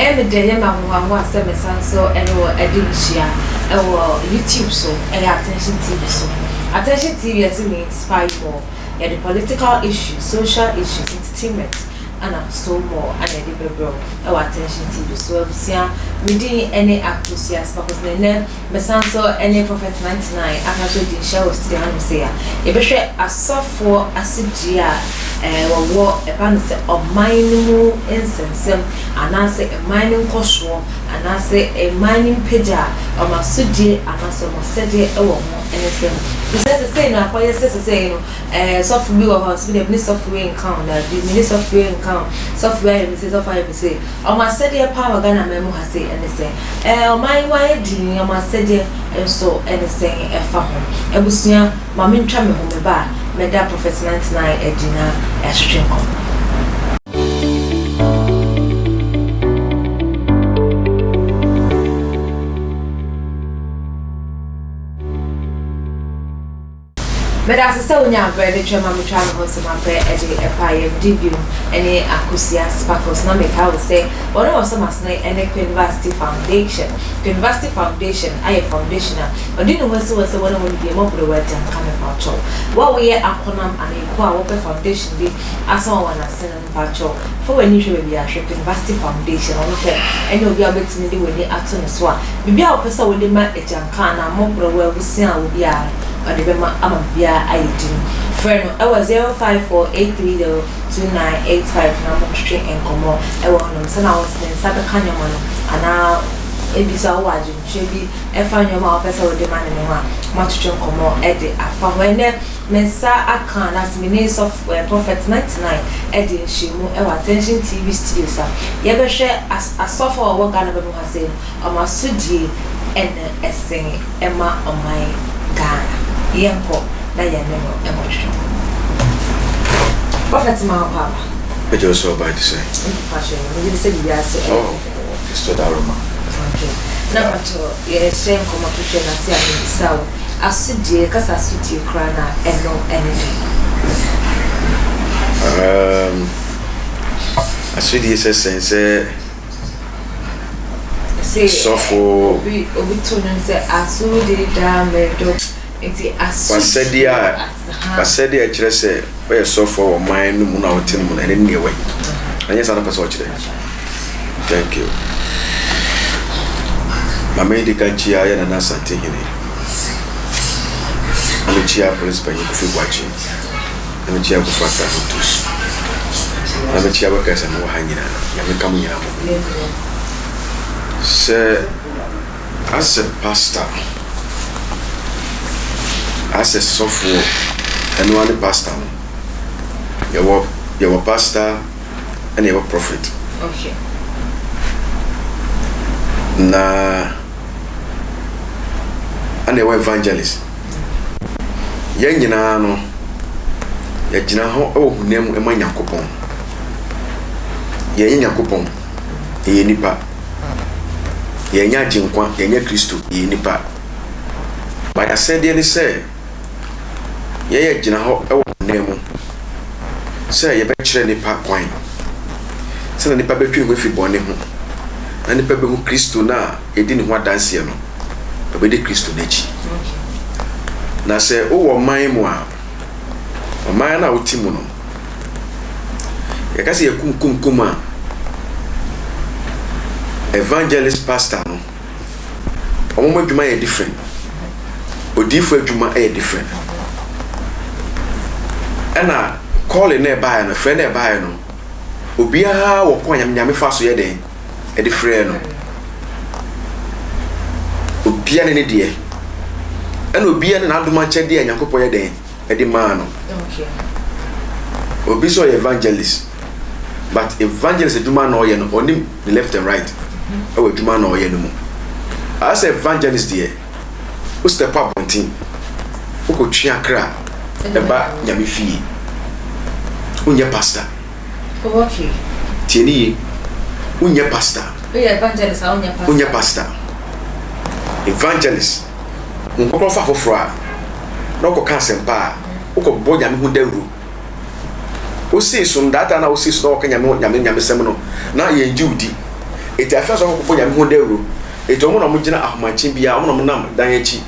am a day, one was a son so and YouTube so and attention TV so. Attention TV as it means spy more. Yeah, the political issues, social issues, entertainment, and so more. And I did bro. Our attention TV so we didn't any actors because then my son saw any Prophet 99. I have to do show was the hand say. If I share a soft for a CGI. Or a panel of mining incense, and I say a mining caution, and I say a mining pager, or my sudi, and I saw my sedi, or anything. He says the same, I quite says the same, software of us with a minister of way count, the minister of way count, software, Mrs. of I say, or my sedi a power gun, and memo has say anything. My wife, or my sedi, and so anything a farm. And we see my min tramming home the bar. Meda Prophet 99 Edina Estrinko. Meda sister unya bread chema mutwa no so ma pre edi epaye debut ene akusia sparkles na make how say one of some as na ene University Foundation aye foundation odi no wase one won bi mo pro wata kan pa cho wa we akonam ane ko a wo pe foundation bi aso one asen pa cho for when you should be a University Foundation on pe ene obi abetimi de we ato no so a bibia wo pesa wo de ma ejanka na mo pro we busia wo bia and the Amabia ID. Friend, I was 054830298 number straight and come on. I want them, so I was in Sabacan, and now it is all watching. Should be a fan your mouth as I would demand anyone. Much to come on at the upper when Mensa Akan as minister of Prophet 99 Eddie Shimu, our attention TV studios. You ever share as a software work on a say, or my Suji and a sing Emma on my Ghana. Yanko, na yanemo emotion. Prophet ma papa. I just saw by the same. Passion, you say yes. Oh, it's to Daruma. Okay. Now to yes, same come to share na say am saw. Asudie kasa asudie kra na eno energy. Asudie se sense sofo obi to no say asudie da medo. Pasedia kyerɛ sɛ ɔyɛ sɔfo wɔ man no mu na ɔte no mu na ɛne ne wɛ anya sa na pɛ sɛ ɔkyerɛ. Thank you mama di kan chia ya na asante hene ana chia principal yi fi gwachi ana chia ku fata hutus ana chia ba kasa no ha nyina ya me kam nyina mo sɛ as a pastor as a software and one pastor. You were pastor and you were prophet. Okay. Na and you were evangelist. Yen nyina no ye gyina ho e wo hunem e manya kopon. Ye nya kopon. Ye nipa. Ye nya jinkwa, ye nya Kristo, ye nipa. By I said any say ye gyina ho e wo nemu say ye be kire nipa kwan say nipa betwe ho fi bone ho na nipa be hu Kristo na edi ne ho adanse no be de Kristo n'echi na say o wo man mu a o man na oti mu no ye ka say ye kum a evangelist pastor no o mo adwuma ye different odifo adwuma e different. Ena calling na buy no friend na buy no obiara wo ko nyame fa so ye den e de frɛ no obiara ne de ena obiara na adoma kyɛ de Nyankopɔ ye den e de ma no. Okay. Obi so evangelist but evangelist aduma na oye no onim the left and right e wo aduma na oye no mu as evangelist de o step up on team o ko twa kra eba nyame fie unye pastor okay tieni unye pastor evangelist unye pastor evangelist nkoko fa foforo no ko kan sempa o ko bo nyame hu dawru o si so ndata na o si so o ka nyame sem no na ye njiudi eti afia so ko nyame ho dawro eti omo na mo gina ahomachi bia omo na mo nam dan echi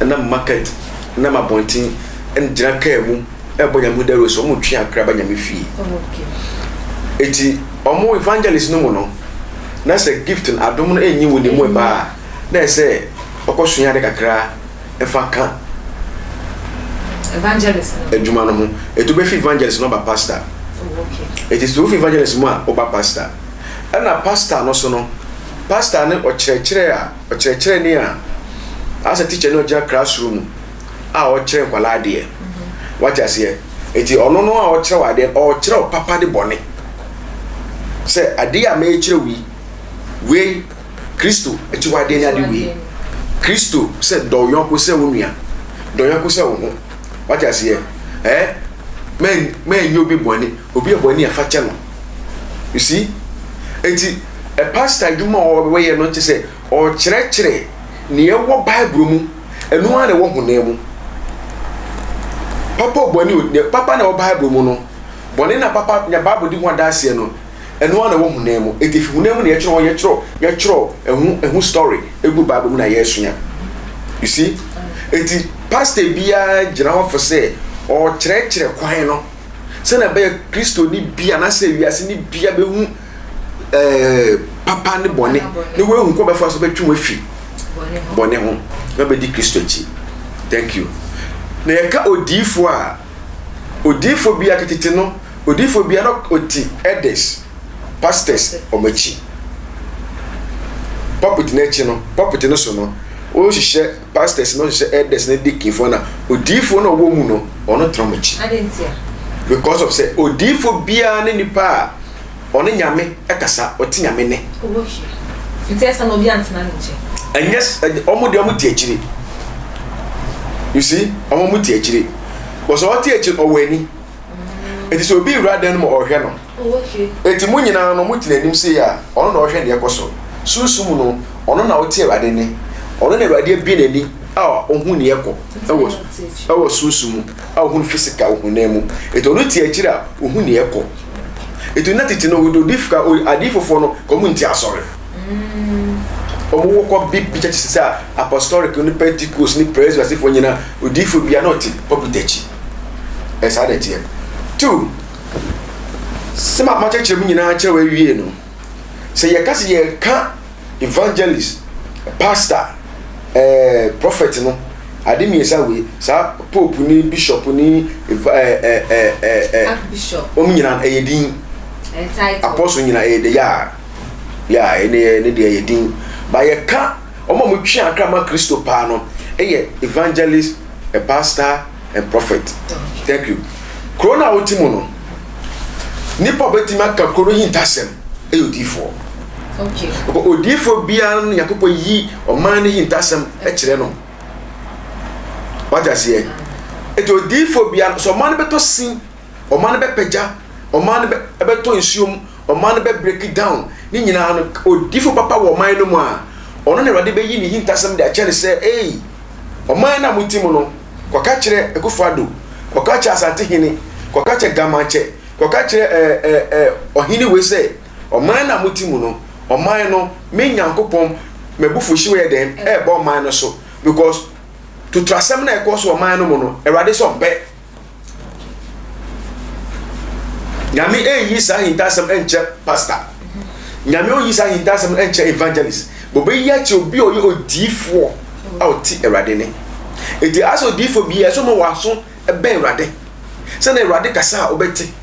na market na mabontin en gina ka mu e bo nyame ho dawro so mo twe akra ba nyame fie okay eti omo evangelist no mo no na say gift and adom no enyi woni mu ba na say okosunya de kakra e fa ka evangelist ejuma no mo etu be fi evangelist no ba pastor okay it is to fi evangelist mo a oba pastor ana pastor no so no pastor ne ochire ni a as a teacher no ja classroom a ochire kwala de what you say eti ono no a ochire wade ochire papa de bone say ade a me chire we Kristo echi wade nya de we Kristo say do yonko say wonua do yonko say wo ho what you say men you be bone obi e bone afa che no you see enti a pastor duma o we no te say o kire ne ye wo bible mu enu ane wo hune mu papa bone papa na wo bible mu no bone na papa nya bible di ho adase no enu ane wo hune mu enti fi hune mu na ye kiro ehu story egu bible mu na ye sunya you see enti pastor bia gina ho for say o kire kwan no se na be Kristo ni bia na se wiase ni bia be hu papa ne bone ne we hu ko be fa so be twum afi bone ho na be di Kristo chi thank you na ye ka odifo bia ketete no odifo bia no oti elders pastors omachi pulpit na chi no pulpit no so no o hihye pastors no hihye elders na dikifo na odifo no wo mu no ono tromachi adentia because of say odifo bia ne nipa ono nyame ekasa oti nyame ne owohie ntesa no bia ntena nche and yes omo de omo ti akire you see omo mu ti akire because o ti akire owani it is obi rather no ohwe no owohie eti mu nyina no mu ti nanim say ya ono na ohwe ne ekoso susum no ono na oti awade ne ono na awade bi nani a ohun ne eko ewo susum a ohun physical ohun na mu eti ono ti akire a ohun ne eko eti na titi no do difka adifofo no community asore omo ko big picture say apostolic ni Pentecost ni praise was if nyina odifo bia not popitachi esa da tie two sema ma church mu nyina kire wa wie no say ye kasi ye ka evangelist pastor prophet no ade mi esa we sa pope ni bishop ni bishop o nyina eyedin apostle nyina eyede ya ene de eyedin ba ye ka omo mo twi akra ma Kristo pa no evangelist, a pastor and prophet. Thank you. Corona ultimo no nipa betima ka koro hintasem odifo. Okay. Odifo bia no yakopo yi oman ni hintasem kire no. What I say? Eto odifo bia so man beto sin, oman be peja, oman be beto nsuom, oman be break it down. Ni nyina no odifo papa wo man no mu a ono ne rade be yi ni hintasem de a kire say eh oman na mutimo no kwaka kire ekufado, kwaka kire asante hini, kwaka kire gamanche, kwaka kire ohini we say oman na mutimo no oman no me nyankopon mebufu hyiwe dem e bo oman no so because to trasem na ekoso oman no mo no erade so mpe nyame yi sa hintasem enche pastor nyame yi sa hintasem enche evangelist bobe yi achi obi oyi odifo out erade ne eti aso odifo bi eso mo waso ebe erade se na erade kasa obeti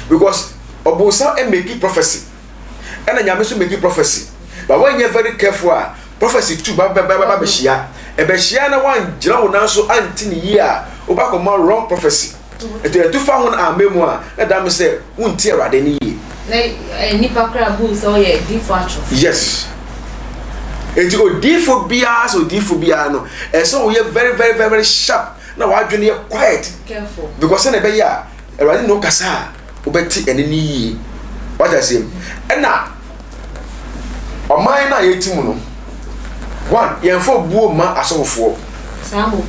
because obusa make prophecy and nyame so make prophecy but when you very careful prophecy too ba be hia ebe hia na wan gira wo nanso anti ni yi a obako mo wrong prophecy etu fa ho na amemu a na da me say wonti erade ni yi na nipa kra bu so ye difo atro yes etu odifo bia no so we very very very very sharp na wa adwene ye quiet careful because na be ya erade no kasa obeti ene ni yi what I say na oman na yetimu no one yemfo buo ma asofofo samu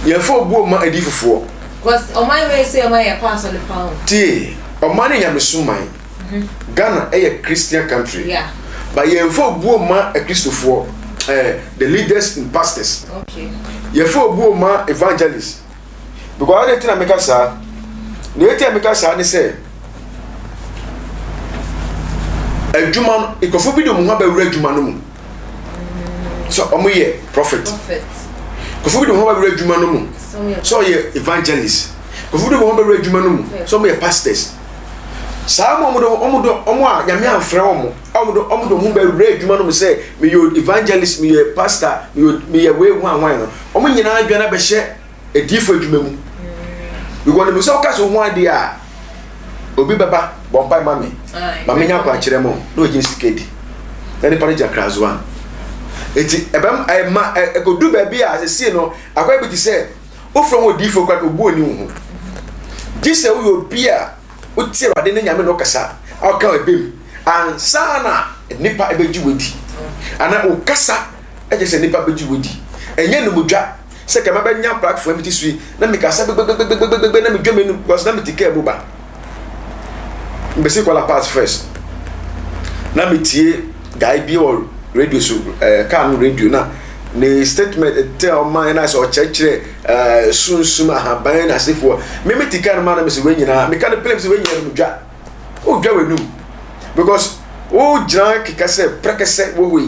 yemfo buo ma adifofo because oman we say oman ya pass on the pound ti oman ya mesuman Ghana a Christian country yeah But ye fo buo ma a Christopher the leaders and pastors. Okay. Ye fo buo ma evangelists. Because I didn't make us say adwuma ikofo bi de mo ha ba wura adwuma no mu so omo ye prophet kofo bi de mo ha ba wura adwuma no mu so ye evangelist kofo bi de mo ha ba wura adwuma no mu so omo ye pastors sa mo a nyame amfrɛ omo ho ba wura adwuma no mu say me ye evangelist me ye pastor me ye we hu anwan no omo nyina adwa na be hye edifo adwuma mu because me so ka so ho ade a obi baba bompai mami mami nya kwa kire mo no gin sikedi na ni pare jakrazo an eti ebem ma ekodu ba bi a se no akwa bi ti se o from odifo kwa obu oni hu gise wo obi a o tie wade ne nyame no kasa aka ebem ansana nipa ebeji wodi ana o kasa eje se nipa beji wodi enye no mudwa se kama ba nya platform ti sui na me kasa na me dweme no because na me tike buba mbese kwala part first na metie guy bi or radio so can radio na ne statement tell man na so chekire sunsum ahaban na sefo me metika na man me se wenyina me kan play me se wenyina no dwa o dwa wenum because o jran kikase prekese wo we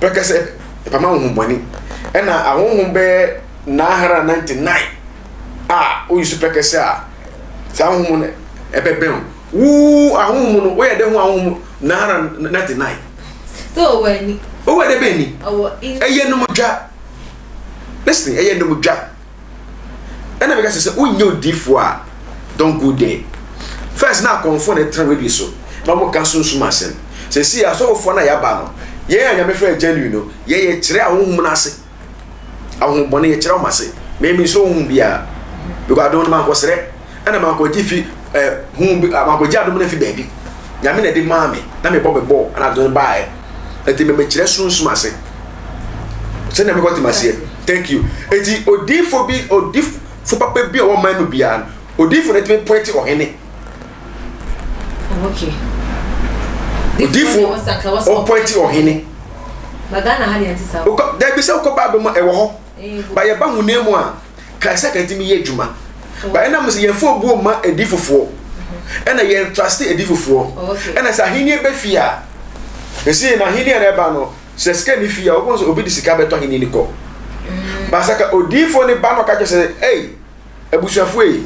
prekese pama ho boni na ahonhom be na hara 99 o yusu prekese a sa ahonhom ebeben wu ahunmu no we de hu ahunmu nara 99 so when o we de beni eye no mudwa listen eye no mudwa ena be ka se unye odifo a don't go there first na confirm the train radio so na mo ka sunsun asem se si aso fo na ya ba no ye anya me fe genuine no ye kire ahunmu na ase ahunbone ye kire o mase me mi so hu bia because I don't man ko sere ena man ko difi amagoja adom na fi baby nyame na de maame na me bobebo ana don bae eti me kire sunsun ase se na me ko timase thank you eti odifo papa bi o man no bia odifo na timi point ohene okay odifo o point ohene bagana hali antisa o da bi se ko ba do mo e wo ho ba ye ba hu nemu a ka se ka timi ye djuma ba ena mo se ye fo buo ma edifofo ena ye trust edifofo ena sa hini be fia esi na hini na ba no se ska ni fia o bonso obi di sika beto hini ni ko ba saka odifo ni ba no ka se hey ebusuafo e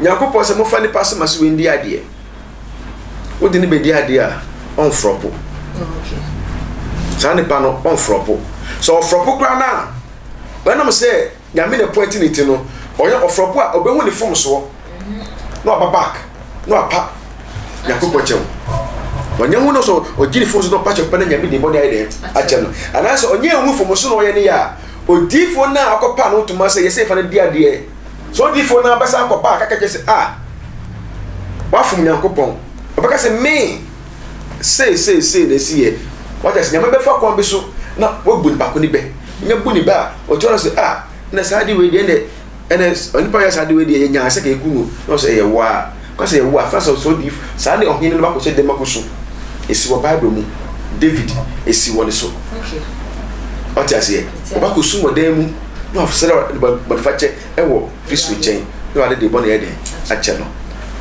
nyakopo se mo fa ni pass maso we ndi ade o di ni be di ade a on fropo okay sa ni pa no on fropo so fropo kra na when am say nyame na point ni ti no oya ofropo a obehu ni form so no aba back no apa yakopo chem onye hu no so ogiri form so no patch pa na nyame de body ide ache no ana so onye hu form so no oye ni ya odifo na akopa no tuma say yese fa na dia de so odifo na basa akopa akaka che say wa fum yakopon obaka say me say de see what is nyame be fa kon bi so na wo bu ni bako ni be nya bu ni ba o toro say na sadi we de ene onipa ya sadi we de nya ase ka ekunu no say ye wa ko say ye wa fa so di sa ne ohini no ba ko se de makoso esi wo bible mu David esi wo le so okay o ti ase o ba ko su mo dem mu no afsere ba fa che e wo Kristo chen no ade de bone ye de a che no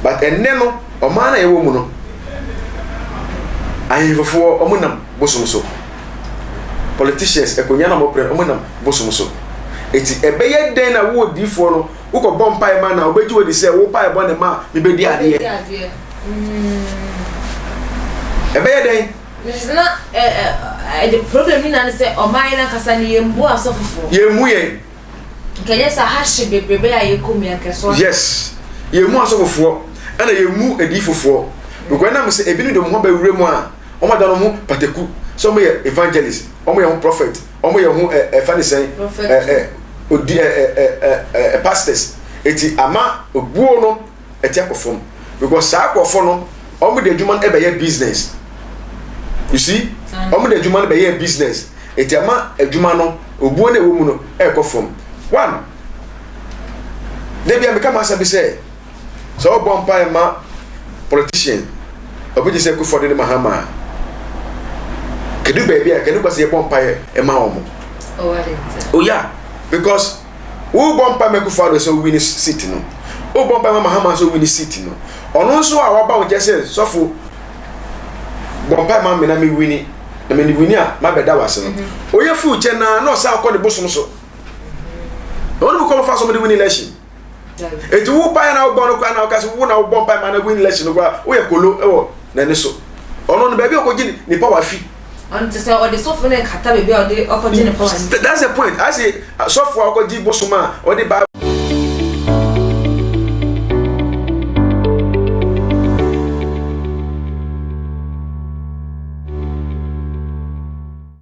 but enne no o ma na ye wo mu no ayi fofo o mu nam bosom so politicians ekonya na mo pre o mu nam bosom so eti ebeye den na wo difo no wo ko bompai ma na obeji wo di se wo pai bo ne ma me be di ade ebeye den this is not the problem ni na say o mai na kasa ni yembu asofofo yemu ye kenya sa hashi bebebe ya yekomi akeso yes yemu asofofo ana yemu edifofo because na me say ebinu de mo ba wure mu a o ma da no mu pateku so mo ye evangelist o mo ye prophet o mo ye hu fanisen odi pastors eti ama obuo no eti akofom because sa akofo no o mo de adwuma e be ye business you see o mo de adwuma e be ye business eti ama adwuma no obuo na ewo mu no e kofom one debi am kama sabi say so bompa ma politician obi je say ku for the mahama kedu baby a kedu kwase bompa e ma omo oh yeah because who bompa make father so win seat no o bompa mama hama so win seat no ono nso a waba o jese sofo bompa ma me na me win na me ni win a ma beda wase no oye fu che na no sa akọ de bosom so ono bu ko fa so me win election eti wo pa na wo no kwa na o kase wo na wo bompa ma na win election no kwa o ye kolo ewo na ne so ono no baby o ko gi ni power fi on to say or the software kata baby or the okoji ni power. That's the point. I say software okoji bosoma or the